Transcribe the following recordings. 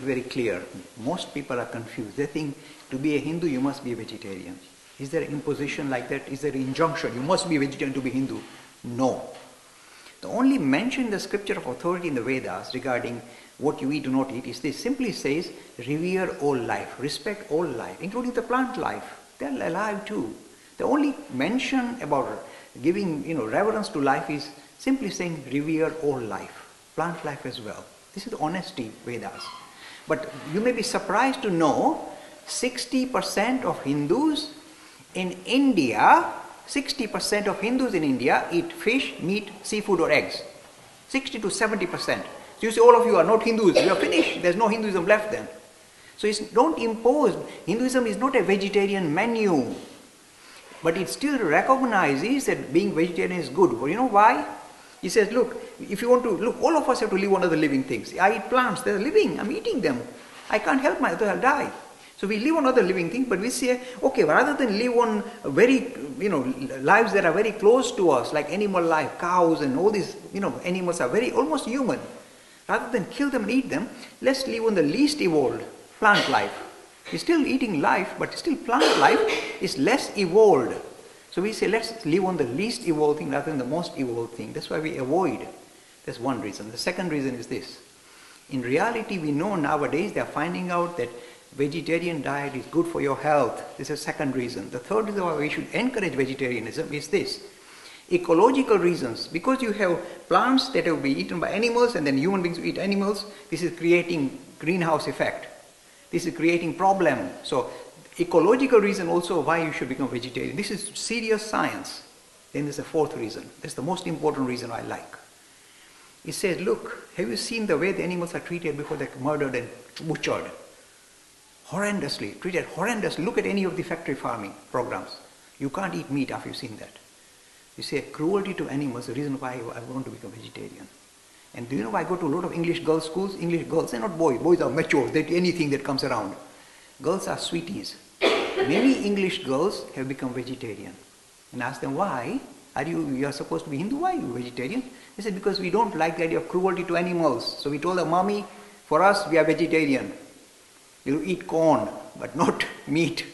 very clear. Most people are confused. They think to be a Hindu, you must be a vegetarian. Is there an imposition like that? Is there an injunction? You must be a vegetarian to be Hindu? No. The only mention in the scripture of authority in the Vedas regarding what you eat, do not eat, is this. Simply says, revere all life, respect all life, including the plant life. They're alive too. The only mention about giving reverence to life is simply saying, revere all life, plant life as well. This is the honesty Vedas. But you may be surprised to know 60% of Hindus in India, 60% of Hindus in India eat fish, meat, seafood or eggs. 60 to 70%. So you say all of you are not Hindus, you are finished. There's no Hinduism left then. So don't impose. Hinduism is not a vegetarian menu. But it still recognizes that being vegetarian is good. Well, you know why? He says, look, if you want to, look, all of us have to live on other living things. I eat plants, they're living, I'm eating them. I can't help myself, I'll die. So we live on other living things, but we say, okay, rather than live on very, lives that are very close to us, like animal life, cows and all these, animals are very, almost human. Rather than kill them and eat them, let's live on the least evolved, plant life. We're still eating life, but still plant life is less evolved. So we say, let's live on the least evolved thing rather than the most evolved thing. That's why we avoid. That's one reason. The second reason is this. In reality, we know nowadays they are finding out that vegetarian diet is good for your health. This is the second reason. The third reason why we should encourage vegetarianism is this. Ecological reasons. Because you have plants that have been eaten by animals and then human beings eat animals, this is creating greenhouse effect. This is creating problem. So ecological reason also why you should become vegetarian. This is serious science. Then there's a fourth reason. That's the most important reason I like. It says, look, have you seen the way the animals are treated before they're murdered and butchered? Horrendously, treated horrendously. Look at any of the factory farming programs. You can't eat meat after you've seen that. You say cruelty to animals is the reason why I want to become vegetarian. And do you know I go to a lot of English girls' schools? English girls, they're not boys. Boys are mature. They eat anything that comes around. Girls are sweeties. Many English girls have become vegetarian. And ask them, why? You are supposed to be Hindu, why are you vegetarian? They said, because we don't like the idea of cruelty to animals. So we told her, mommy, for us, we are vegetarian. You eat corn, but not meat.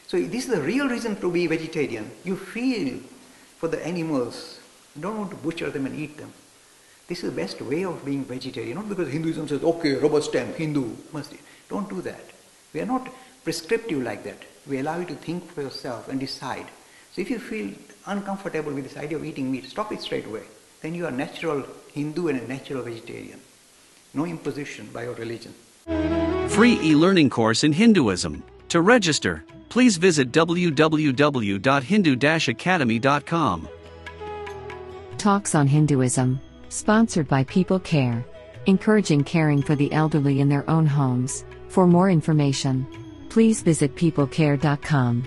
So this is the real reason to be vegetarian. You feel for the animals. You don't want to butcher them and eat them. This is the best way of being vegetarian. Not because Hinduism says, okay, rubber stamp, Hindu, must eat. Don't do that. We are not prescriptive like that. We allow you to think for yourself and decide. So if you feel uncomfortable with this idea of eating meat, stop it straight away. Then you are a natural Hindu and a natural vegetarian. No imposition by your religion. Free e-learning course in Hinduism. To register, please visit www.hindu-academy.com. Talks on Hinduism. Sponsored by People Care. Encouraging caring for the elderly in their own homes. For more information, please visit peoplecare.com.